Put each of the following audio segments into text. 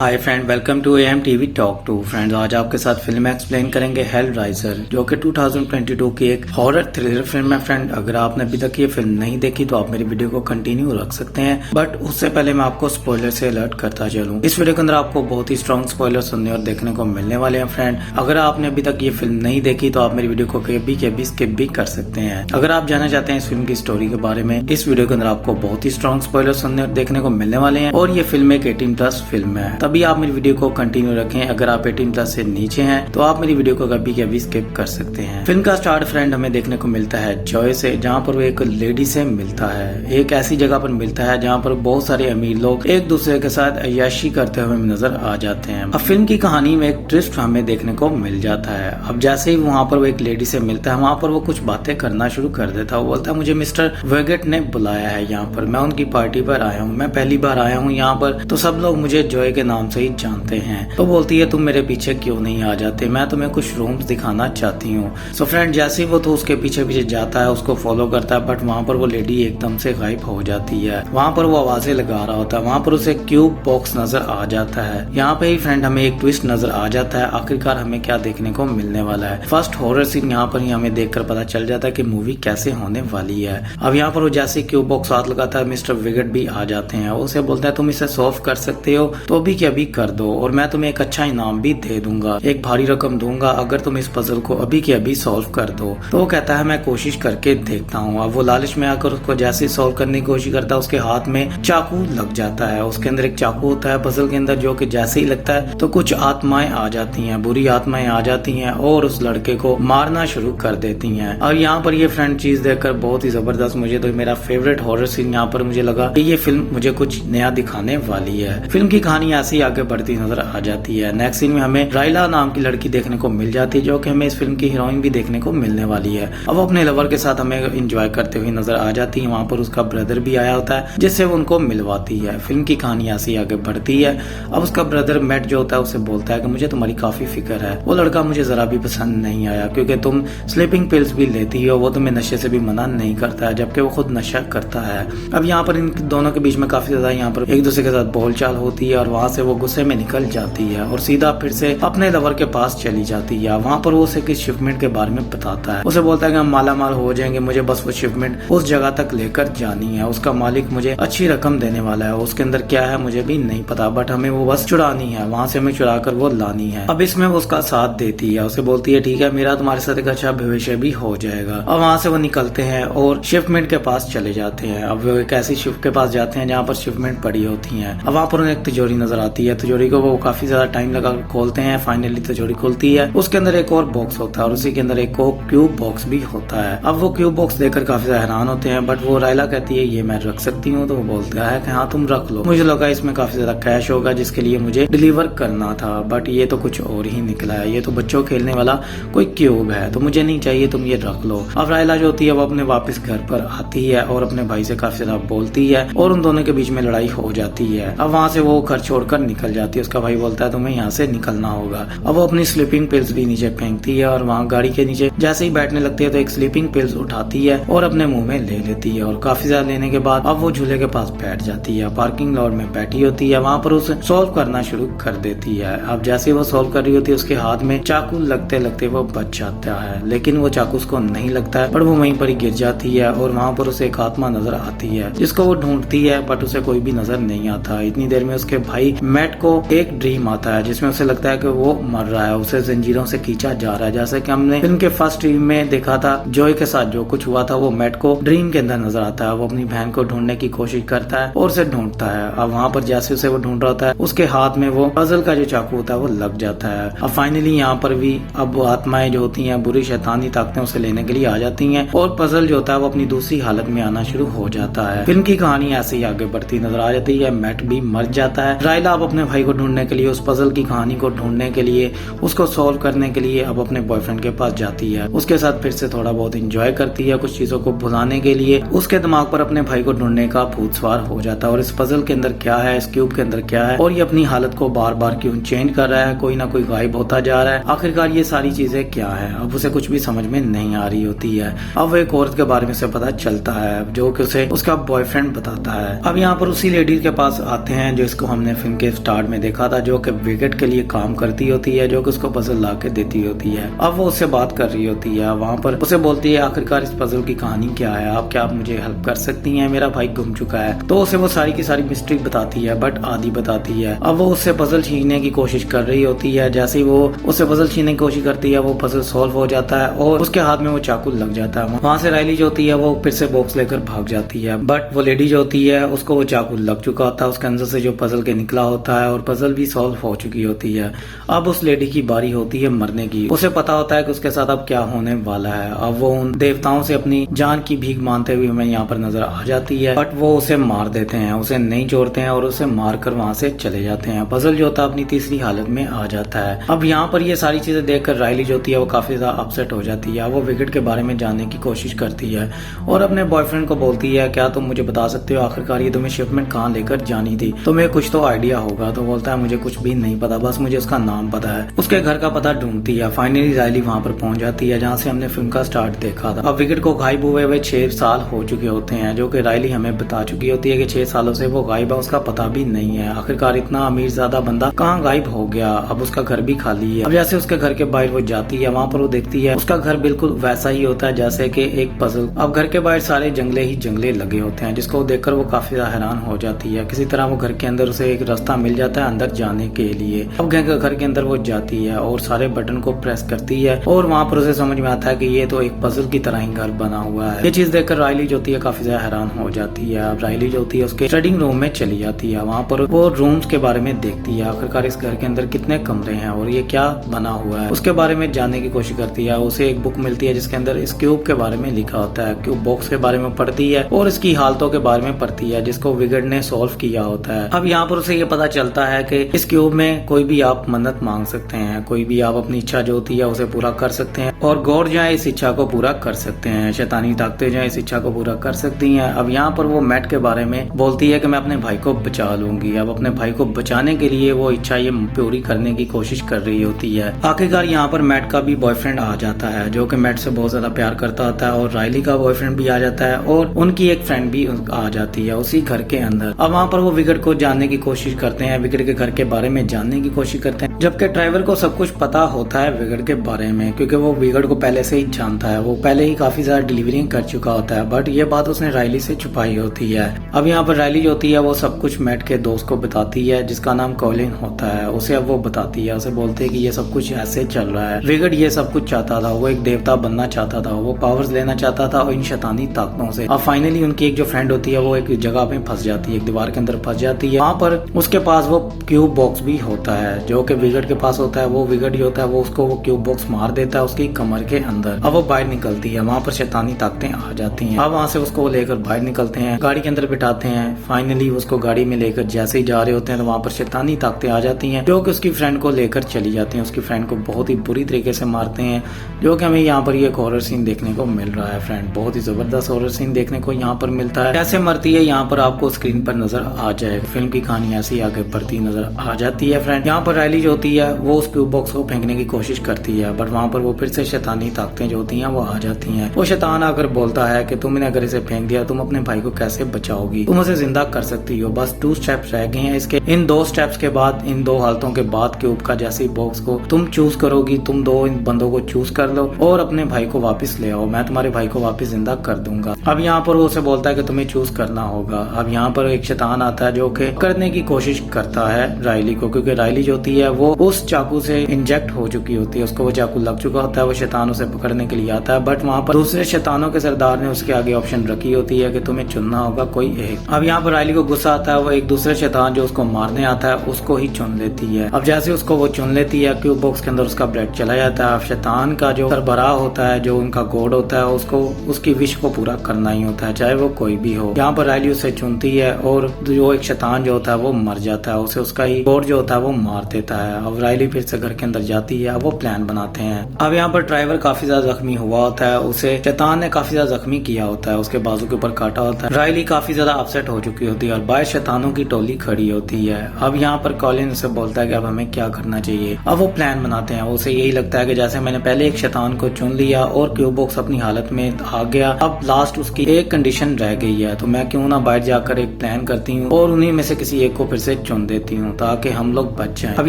Hi friend, welcome to M TV talk to. Friends, आज आपके साथ फिल्म एक्सप्लेन करेंगे हेलराइजर, जो कि 2022 की एक हॉरर थ्रिलर फिल्म है। फ्रेंड, अगर आपने अभी तक ये फिल्म नहीं देखी तो आप मेरी वीडियो को कंटिन्यू रख सकते हैं, बट उससे पहले मैं आपको स्पॉइलर से अलर्ट करता चलूं। इस वीडियो के अंदर आपको बहुत ही स्ट्रॉन्ग स्पॉइलर सुनने और देखने को मिलने वाले हैं। फ्रेंड, अगर आपने अभी तक ये फिल्म नहीं देखी तो आप मेरी वीडियो को कभी स्किप भी कर सकते हैं। अगर आप जानना चाहते हैं इस फिल्म की स्टोरी के बारे में, इस वीडियो के अंदर आपको बहुत ही स्ट्रॉन्ग स्पॉइलर सुनने और देखने को मिलने वाले हैं। और ये फिल्म एक 18+ फिल्म है, तभी आप मेरी वीडियो को कंटिन्यू रखें। अगर आप 18+ से नीचे हैं तो आप मेरी वीडियो को कभी स्किप कर सकते हैं। फिल्म का स्टार्ट फ्रेंड हमें देखने को मिलता है जॉय से, जहाँ पर वो एक लेडी से मिलता है। एक ऐसी जगह पर मिलता है जहाँ पर बहुत सारे अमीर लोग एक दूसरे के साथ अय्याशी करते हुए नजर आ जाते हैं। अब फिल्म की कहानी में एक ट्विस्ट हमें देखने को मिल जाता है। अब जैसे ही वहाँ पर वो एक लेडी से मिलता है, वहाँ पर वो कुछ बातें करना शुरू कर देता है। वो बोलता है, मुझे मिस्टर वेगेट ने बुलाया है यहाँ पर, मैं उनकी पार्टी पर आया हूँ, मैं पहली बार आया हूँ यहाँ पर, तो सब लोग मुझे जॉय के नाम से ही जानते हैं। तो बोलती है, तुम मेरे पीछे क्यों नहीं आ जाते, मैं तुम्हें कुछ रूम्स दिखाना चाहती हूँ। सो फ्रेंड, जैसे ही वो तो उसके पीछे जाता है, उसको फॉलो करता है, बट वहाँ पर वो लेडी एकदम से गायब हो जाती है। वहाँ पर वो आवाजें लगा रहा होता है, वहाँ पर उसे क्यूब बॉक्स नजर आ जाता है। यहाँ पे ही फ्रेंड हमें एक ट्विस्ट नजर आ जाता है। आखिरकार हमें क्या देखने को मिलने वाला है। फर्स्ट हॉरर सीन यहाँ पर ही हमें देखकर पता चल जाता है कि मूवी कैसे होने वाली है। अब यहाँ पर वो जैसे क्यूब बॉक्स हाथ लगाता है, मिस्टर विगेट भी आ जाते हैं। उसे बोलता है, तुम इसे सॉल्व कर सकते हो तो अभी के अभी कर दो, और मैं तुम्हें एक अच्छा इनाम भी दे दूंगा, एक भारी रकम दूंगा अगर तुम इस पजल को अभी के अभी सॉल्व कर दो। तो वो कहता है, मैं कोशिश करके देखता हूँ। अब वो लालच में आकर उसको जैसे सॉल्व करने की कोशिश करता है, उसके हाथ में चाकू लग जाता है। उसके अंदर एक चाकू होता है पजल के अंदर, जो कि जैसे ही लगता है तो कुछ आत्माएं आ जाती हैं, बुरी आत्माएं आ जाती हैं और उस लड़के को मारना शुरू कर देती हैं। और यहाँ पर ये फ्रेंड चीज देखकर बहुत ही जबरदस्त, मुझे तो मेरा फेवरेट हॉरर सीन यहाँ पर मुझे लगा कि ये फिल्म मुझे कुछ नया दिखाने वाली है। फिल्म की कहानी ऐसे ही आगे बढ़ती नजर आ जाती है। नेक्स्ट सीन में हमें राइला नाम की लड़की देखने को मिल जाती है, जो कि हमें इस फिल्म की हीरोइन भी देखने को मिलने वाली है। अब वो अपने लवर के साथ हमें एंजॉय करते हुए नजर आ जाती है। वहाँ पर उसका ब्रदर भी आया होता है, जिससे वो उनको मिलवाती है। फिल्म की कहानी ऐसे ही आगे बढ़ती है। अब उसका ब्रदर मैट जो होता है उसे बोलता है कि मुझे तुम्हारी काफी फिक्र है, वो लड़का मुझे जरा भी पसंद नहीं आया, क्योंकि तुम स्लीपिंग पिल्स भी लेती हो, वो तुम्हें नशे से भी मना नहीं करता है, जबकि वो खुद नशा करता है। अब यहाँ पर इन दोनों के बीच में काफी ज्यादा यहाँ पर एक दूसरे के साथ बोलचाल होती है, और वहाँ से वो गुस्से में निकल जाती है और सीधा फिर से अपने लवर के पास चली जाती है। वहाँ पर वो उसे किस शिपमेंट के बारे में बताता है। उसे बोलता है कि हम माला माल हो जाएंगे, मुझे बस वो शिपमेंट उस जगह तक लेकर जानी है, उसका मालिक मुझे अच्छी रकम देने वाला है, उसके अंदर क्या है मुझे भी नहीं पता, बट हमें वो बस चुरानी है, वहाँ से हमें चुरा कर वो लानी है। अब इसमें वो उसका साथ देती है, उसे बोलती है, ठीक है, मेरा तुम्हारे साथ एक अच्छा भविष्य भी हो जाएगा। अब वहाँ से वो निकलते हैं और शिपमेंट के पास चले जाते हैं। अब वो एक ऐसी शिप के पास जाते हैं जहाँ पर शिपमेंट पड़ी होती है। अब वहाँ पर उन्हें एक तिजोरी नजर आती है, तिजोरी को वो काफी ज्यादा टाइम लगा खोलते हैं। फाइनली तिजोरी खुलती है, उसके अंदर एक और बॉक्स होता है और उसी के अंदर एक और क्यूब बॉक्स भी होता है। अब वो क्यूब बॉक्स देखकर काफी ज्यादा हैरान होते हैं, बट वो रायला कहती है, ये मैं रख सकती हूँ। तो वो बोलता है कि हाँ तुम रख लो, मुझे लगा इसमें काफी ज्यादा कैश होगा जिसके लिए मुझे डिलीवर करना था, बट ये तो कुछ और ही निकला है, ये तो बच्चों खेलने वाला कोई क्यूब है, तो मुझे नहीं चाहिए, तुम ये रख लो। अब रायला जो होती है वो अपने वापस घर पर आती है और अपने भाई से काफी ज्यादा बोलती है और उन दोनों के बीच में लड़ाई हो जाती है। अब वहाँ से वो घर छोड़कर निकल जाती है। उसका भाई बोलता है, तुम्हें यहाँ से निकलना होगा। अब वो अपनी स्लीपिंग पिल्स भी नीचे फेंकती है और वहाँ गाड़ी के नीचे जैसे ही बैठने लगती है तो एक स्लीपिंग पिल्स उठाती है और अपने मुंह में ले लेती है, और काफी ज्यादा लेने के बाद अब वो झूले के पास बैठ जाती है। पार्किंग लॉट में बैठी होती है, वहाँ पर उसे सॉल्व करना शुरू कर देती है। अब जैसे वो सॉल्व कर रही होती है, उसके हाथ में चाकू लगते लगते वो बच जाता है, लेकिन वो चाकू उसको नहीं लगता है, पर वो वहीं पर ही गिर जाती है। और वहाँ पर उसे एक आत्मा नजर आती है जिसको वो ढूंढती है, बट उसे कोई भी नजर नहीं आता। इतनी देर में उसके भाई मैट को एक ड्रीम आता है जिसमें उसे लगता है कि वो मर रहा है, उसे जंजीरों से खींचा जा रहा है। जैसे कि हमने फिल्म के फर्स्ट ड्रीम में देखा था, जॉय के साथ जो कुछ हुआ था वो मैट को ड्रीम के अंदर नजर आता है। वो अपनी बहन को ढूंढने की कोशिश करता है और उसे ढूंढता है। अब वहाँ पर जैसे उसे वो ढूंढ रहा होता है, उसके हाथ में वो पजल का जो चाकू होता है वो लग जाता है। अब फाइनली यहाँ पर भी अब आत्माएं जो होती हैं, बुरी शैतानी ताकतें उसे लेने के लिए आ जाती हैं और पजल जो होता है वो अपनी दूसरी हालत में आना शुरू हो जाता है। फिल्म की कहानी ऐसे ही आगे बढ़ती नजर आ जाती है। मैट भी मर जाता है। रायला अब अपने भाई को ढूंढने के लिए, उस पजल की कहानी को ढूंढने के लिए, उसको सॉल्व करने के लिए अब अपने बॉयफ्रेंड के पास जाती है। उसके साथ फिर से थोड़ा बहुत एंजॉय करती है, कुछ चीजों को भुलाने के लिए। उसके दिमाग पर अपने भाई को ढूंढने का भूत सवार हो जाता है और इस पजल के अंदर क्या है, इस क्यूब के अंदर क्या है, और ये अपनी हालत को बार बार क्यों चेंज कर रहा है, कोई ना कोई गायब होता जा रहा है, आखिरकार ये सारी चीजें क्या है। अब उसे कुछ भी समझ में नहीं आ रही होती है। अब वो एक औरत के बारे में से पता चलता है जो कि उसे उसका बॉयफ्रेंड बताता है। अब यहाँ पर उसी लेडी के पास आते हैं जिसको हमने फिल्म के पहले स्टार्ट में देखा था, जो कि विकेट के लिए काम करती होती है, जो कि उसको पजल ला के देती होती है। अब वो उससे बात कर रही होती है, वहाँ पर उसे बोलती है आखिरकार इस पजल की कहानी क्या है, आप मुझे हेल्प कर सकती हैं, मेरा भाई गुम चुका है। तो उसे वो सारी की सारी मिस्ट्री बताती है, बट आधी बताती है। अब वो उससे पजल छीनने की कोशिश कर रही होती है। जैसे ही वो उससे पजल छीनने की कोशिश करती है, वो पजल सॉल्व हो जाता है और उसके हाथ में वो चाकू लग जाता है। वहाँ से राइली जो होती है वो फिर से बॉक्स लेकर भाग जाती है, बट वो लेडी जो होती है उसको वो चाकू लग चुका होता है, उसके अंदर से जो पजल के निकला होता है और पजल भी सॉल्व हो चुकी होती है। अब उस लेडी की बारी होती है मरने की। उसे पता होता है कि उसके साथ अब क्या होने वाला है। अब वो उन देवताओं से अपनी जान की भीख मांगते हुए हमें यहाँ पर नजर आ जाती है, बट वो उसे मार देते हैं, उसे नहीं छोड़ते हैं और उसे मार कर वहाँ से चले जाते हैं। पजल जो होता है अपनी तीसरी हालत में आ जाता है। अब यहाँ पर ये सारी चीजें देखकर राइली जो होती है वो काफी ज्यादा अपसेट हो जाती है। वो विकेट के बारे में जानने की कोशिश करती है और अपने बॉयफ्रेंड को बोलती है क्या तुम मुझे बता सकते हो आखिरकार ये तुम्हें शिपमेंट कहाँ लेकर जानी थी, तुम्हें कुछ तो आइडिया होगा। तो बोलता है मुझे कुछ भी नहीं पता, बस मुझे उसका नाम पता है। उसके घर का पता ढूंढती है। फाइनली राइली वहाँ पर पहुंच जाती है जहाँ से हमने फिल्म का स्टार्ट देखा था। अब विकेट को गायब हुए हुए 6 साल हो चुके होते हैं, जो कि राइली हमें बता चुकी होती है कि 6 सालों से वो गायब है, उसका पता भी नहीं है। आखिरकार इतना अमीर ज्यादा बंदा कहाँ गायब हो गया। अब उसका घर भी खाली है। अब जैसे उसके घर के बाहर वो जाती है, वहाँ पर वो देखती है उसका घर बिल्कुल वैसा ही होता है जैसे कि एक पजल। अब घर के बाहर सारे जंगले ही जंगले लगे होते हैं, जिसको देखकर वो काफी हैरान हो जाती है। किसी तरह वो घर के अंदर उसे एक रास्ता मिल जाता है अंदर जाने के लिए। अब घर के अंदर वो जाती है और सारे बटन को प्रेस करती है और वहाँ पर उसे समझ में आता है कि ये तो एक पजल की तरह ही घर बना हुआ है। ये चीज देखकर राइली जो होती है काफी ज्यादा हैरान हो जाती है। अब राइली जो होती है उसके स्टडिंग रूम में चली जाती है। वहाँ पर वो रूम्स के बारे में देखती है, आखिरकार इस घर के अंदर कितने कमरे हैं और ये क्या बना हुआ है, उसके बारे में जानने की कोशिश करती है। उसे एक बुक मिलती है जिसके अंदर इस क्यूब के बारे में लिखा होता है। क्यूब बॉक्स के बारे में पढ़ती है और इसकी हालतों के बारे में पढ़ती है जिसको विकेट ने सॉल्व किया होता है। अब यहाँ पर उसे ये पता चलता है कि इस क्यूब में कोई भी आप मन्नत मांग सकते हैं, कोई भी आप अपनी इच्छा जो होती है उसे पूरा कर सकते हैं और गॉड जो है इस इच्छा को पूरा कर सकते हैं, शैतानी ताकतें जो है इस इच्छा को पूरा कर सकती हैं। अब यहाँ पर वो मैट के बारे में बोलती है कि मैं अपने भाई को बचा लूंगी। अब अपने भाई को बचाने के लिए वो इच्छा ये पूरी करने की कोशिश कर रही होती है। आखिरकार यहाँ पर मैट का भी बॉयफ्रेंड आ जाता है, जो कि मैट से बहुत ज्यादा प्यार करता होता है, और राइली का बॉयफ्रेंड भी आ जाता है और उनकी एक फ्रेंड भी आ जाती है उसी घर के अंदर। अब वहाँ पर वो विकेट को जानने की कोशिश करते हैं, विकेट के घर के बारे में जानने की कोशिश करते हैं, जबकि ड्राइवर को सब कुछ पता होता है विकेट के बारे में, क्योंकि वो विकेट को पहले से ही जानता है। वो पहले ही काफी ज्यादा डिलीवरी कर चुका होता है, बट ये बात उसने राइली से छुपाई होती है। अब यहाँ पर राइली जो होती है वो सब कुछ मैट के दोस्त को बताती है जिसका नाम कॉलिन होता है। उसे अब वो बताती है, उसे बोलते है कि ये सब कुछ ऐसे चल रहा है। विकेट ये सब कुछ चाहता था, वो एक देवता बनना चाहता था, वो पावर्स लेना चाहता था और इन शैतानी ताकतों से। अब फाइनली उनकी एक जो फ्रेंड होती है वो एक जगह पे फंस जाती है, एक दीवार के अंदर फंस जाती है। वहाँ पर उसके पास वो क्यूब बॉक्स भी होता है जो कि विकेट के पास होता है। वो विकेट ही होता है, वो उसको वो क्यूब बॉक्स मार देता है उसकी कमर के अंदर। अब वो बाहर निकलती है, वहाँ पर शैतानी ताकतें आ जाती हैं। अब वहाँ से उसको लेकर बाहर निकलते हैं, गाड़ी के अंदर बिठाते हैं। फाइनली उसको गाड़ी में लेकर जैसे ही जा रहे होते हैं तो वहाँ पर शैतानी ताकतें आ जाती हैं जो कि उसकी फ्रेंड को लेकर चली जाती हैं। उसकी फ्रेंड को बहुत ही बुरी तरीके से मारते हैं, जो कि हमें यहाँ पर एक हॉरर सीन देखने को मिल रहा है। फ्रेंड बहुत ही जबरदस्त हॉरर सीन देखने को यहाँ पर मिलता है। कैसे मरती है यहाँ पर आपको स्क्रीन पर नजर आ जाए। फिल्म की कहानी ऐसी आगे बढ़ती नजर आ जाती है। फ्रेंड यहाँ पर राइली जो होती है वो उस क्यूब बॉक्स को फेंकने की कोशिश करती है, बट वहाँ पर वो फिर से शैतानी ताकतें जो होती हैं वो आ जाती हैं। वो शैतान आकर बोलता है कि तुमने अगर इसे फेंक दिया तुम अपने भाई को कैसे बचाओगी, तुम उसे जिंदा कर सकती हो, बस 2 स्टेप्स रह गए हैं। इसके इन 2 स्टेप्स के बाद, इन 2 हालतों के बाद क्यूब का जैसे बॉक्स को तुम चूज करोगी, तुम 2 इन बंदों को चूज कर लो और अपने भाई को वापस ले आओ, मैं तुम्हारे भाई को वापस जिंदा कर दूंगा। अब यहाँ पर वो उसे बोलता है कि तुम्हें चूज करना होगा। अब यहाँ पर एक शैतान आता है जो कि करने की कोशिश करता है राइली को, क्योंकि राइली जो होती है वो उस चाकू से इंजेक्ट हो चुकी होती है, उसको वो चाकू लग चुका होता है। वो शैतान उसे पकड़ने के लिए आता है, बट वहाँ पर दूसरे शैतानों के सरदार ने उसके आगे ऑप्शन रखी होती है कि तुम्हें चुनना होगा कोई एक। अब यहाँ पर राइली को गुस्सा आता है, वो एक दूसरे शैतान जो उसको मारने आता है उसको ही चुन लेती है। अब जैसे उसको वो चुन लेती है, क्यूब बॉक्स के अंदर उसका ब्लड चला जाता है। अब शैतान का जो सरबराह होता है, जो उनका गॉड होता है, उसको उसकी विश को पूरा करना ही होता है, चाहे वो कोई भी हो। यहाँ पर राइली उसे चुनती है और जो एक शैतान जो होता है वो मर जाता है, उसे उसका ही गॉड जो होता है वो मार देता है। अब राइली फिर से घर के अंदर जाती है, वो प्लान बनाते हैं। अब यहाँ पर ड्राइवर काफी ज्यादा जख्मी हुआ होता है, उसे शैतान ने काफी ज्यादा जख्मी किया होता है, उसके बाजू के ऊपर काटा होता है। राइली काफी ज्यादा अपसेट हो चुकी होती है और बाहर शैतानों की टोली खड़ी होती है। अब यहाँ पर कॉलिन से बोलता है कि अब हमें क्या करना चाहिए। अब वो प्लान बनाते हैं, उसे यही लगता है कि जैसे मैंने पहले एक शैतान को चुन लिया और क्यूब बॉक्स अपनी हालत में आ गया, अब लास्ट उसकी एक कंडीशन रह गई है, तो मैं क्यों ना बाहर जाकर एक प्लान करती हूँ और उन्हीं में से किसी एक को फिर से चुन देती हूँ ताकि हम लोग बच जाएं। अब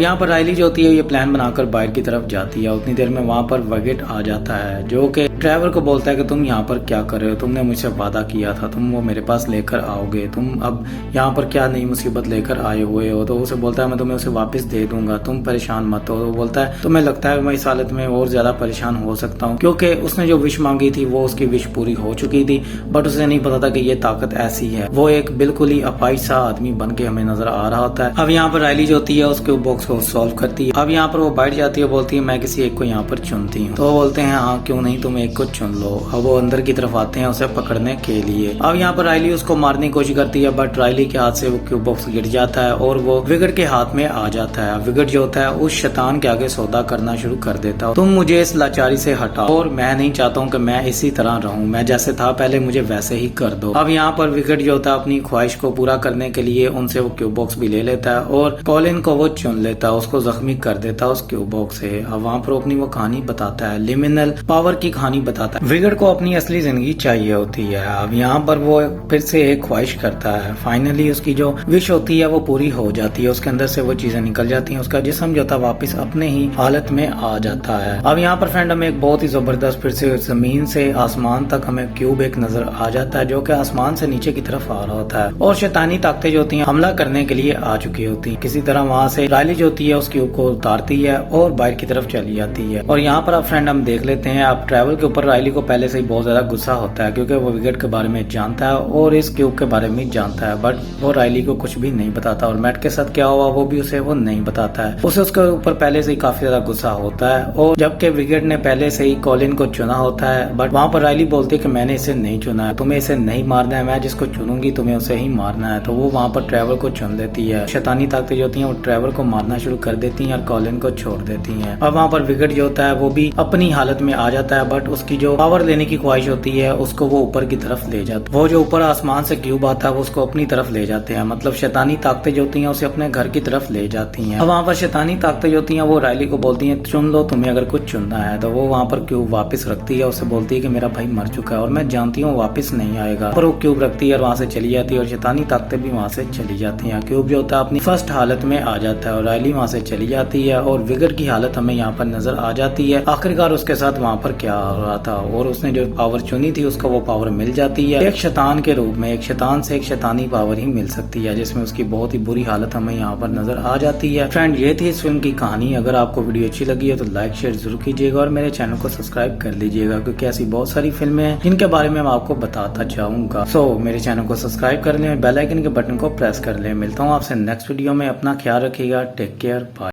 यहाँ पर राइली जो होती है ये प्लान बनाकर बाहर की तरफ जाती है। उतनी देर में वहाँ पर विगेट आ जाता है जो कि ड्राइवर को बोलता है कि तुम यहाँ पर क्या कर रहे हो, तुमने मुझसे वादा किया था, तुम वो मेरे पास लेकर आओगे, तुम अब यहाँ पर क्या नई मुसीबत लेकर आए हुए हो। तो उसे बोलता है मैं तुम्हें उसे वापस दे दूंगा, तुम परेशान मत हो। तो वो बोलता है तुम्हें लगता है मैं इस हालत में और ज्यादा परेशान हो सकता हूँ, क्योंकि उसने जो विश मांगी थी वो उसकी विश पूरी हो चुकी थी, बट उसे नहीं पता था कि ये ताकत ऐसी है। वो एक बिल्कुल ही अपाहिज सा आदमी बन के हमें नजर आ रहा होता है। अब यहाँ पर राइली जो होती है उसके बॉक्स को सॉल्व करती है। अब यहाँ पर वो बैठ जाती है, बोलती है मैं किसी एक को यहाँ पर चुनती हूँ। तो वो बोलते हैं हाँ क्यों नहीं, तुम एक को चुन लो। अब वो अंदर की तरफ आते हैं उसे पकड़ने के लिए। अब यहाँ पर राइली उसको मारने की कोशिश करती है, बट राइली के हाथ से वो क्यूब बॉक्स गिर जाता है और वो विगेट के हाथ में आ जाता है। विगेट जो होता है उस शैतान के आगे सौदा करना शुरू कर देता है, तुम मुझे इस लाचारी से हटाओ और मैं नहीं चाहता हूँ कि मैं इसी तरह रहूं, मैं जैसे था पहले मुझे वैसे ही कर दो। अब यहाँ पर विगेट जो होता है अपनी ख्वाहिश को पूरा करने के लिए उनसे वो क्यूब बॉक्स भी ले लेता है और कॉलिन को वो चुन लेता है, उसको जख्मी कर देता है उस क्यूब बॉक्स से। अब वहाँ पर अपनी वो कहानी बताता है, लिमिनल पावर की कहानी बताता है। विगेट को अपनी असली जिंदगी चाहिए होती है। अब यहाँ पर वो फिर से एक ख्वाहिश करता है, फाइनली उसकी जो विश होती है वो पूरी हो जाती है, उसके अंदर से वो चीजें निकल जाती हैं, उसका जिस्म जो था वापस अपने ही हालत में आ जाता है। अब यहाँ पर फ्रेंड हमें एक बहुत ही जबरदस्त फिर से जमीन से आसमान तक हमें क्यूब एक नजर आ जाता है जो कि आसमान से नीचे की तरफ आ रहा होता है और शैतानी ताकतें जो होती हैं हमला करने के लिए आ चुकी होती हैं। किसी तरह वहाँ से राइली जो होती है उस क्यूब को उतारती है और बाहर की तरफ चली जाती है। और यहाँ पर अब फ्रेंड हम देख लेते हैं, अब ट्रैवल के ऊपर राइली को पहले से ही बहुत ज्यादा गुस्सा होता है क्योंकि वो विगेट के बारे में जानता है और इस क्यूब के बारे में जानता है, बट वो राइली को कुछ भी नहीं बताता और मैट के साथ क्या हुआ वो भी उसे वो नहीं बताता है। उसे उसके ऊपर पहले से ही काफी ज्यादा गुस्सा होता है और जबकि विगेट ने पहले से ही कॉलिन को चुना होता है, बट वहाँ पर राइली बोलती है कि मैंने इसे नहीं चुना है, तुम्हें इसे नहीं मारना है, मैं जिसको चुनूंगी तुम्हें उसे ही मारना है। तो वो वहाँ पर ट्रैवल को चुन देती है। शैतानी ताकतें जो होती हैं वो ट्रैवल को मारना शुरू कर देती हैं और कॉलिन को छोड़ देती हैं। अब वहाँ पर विगेट जो होता है वो भी अपनी हालत में आ जाता है, बट उसकी जो पावर लेने की ख्वाहिश होती है उसको वो ऊपर की तरफ ले जाता है। वो जो ऊपर आसमान से क्यूब आता है वो उसको अपनी तरफ ले जाते हैं, मतलब शैतानी ताकतें जो होती हैं उसे अपने घर की तरफ ले जाती हैं। अब वहाँ पर शैतानी ताकतें जो होती हैं वो राइली को बोलती हैं चुन लो तुम्हें अगर कुछ चुनना है। तो वो वहाँ पर क्यूब वापस रखती है, उसे बोलती है कि मेरा भाई मर चुका है और मैं जानती हूँ वापस नहीं आएगा, पर वो क्यूब रखती है और वहाँ से चली जाती है और शैतानी ताकतें भी वहाँ से चली जाती हैं। क्यूब जो होता है अपनी फर्स्ट हालत में आ जाता है और राइली वहाँ से चली जाती है और विगेट की हालत हमें यहाँ पर नजर आ जाती है। आखिरकार उसके साथ वहाँ पर क्या हो रहा था और उसने जो पावर चुनी थी उसको वो पावर मिल जाती है एक शैतान के रूप में। एक शैतान से एक शैतानी पावर ही मिल सकती है जिसमें उसकी बहुत ही बुरी हालत हमें यहाँ पर नजर आ जाती है। फ्रेंड ये थी इस फिल्म की कहानी। अगर आपको वीडियो अच्छी लगी है तो लाइक शेयर जरूर कीजिएगा और मेरे चैनल को सब्सक्राइब कर लीजिएगा क्योंकि ऐसी बहुत सारी फिल्में हैं जिनके बारे में मैं आपको बताता जाऊंगा। सो मेरे चैनल को सब्सक्राइब कर लें, बेल आइकन के बटन को प्रेस कर लें। मिलता हूँ आपसे नेक्स्ट वीडियो में, अपना ख्याल रखिएगा, टेक केयर, बाय।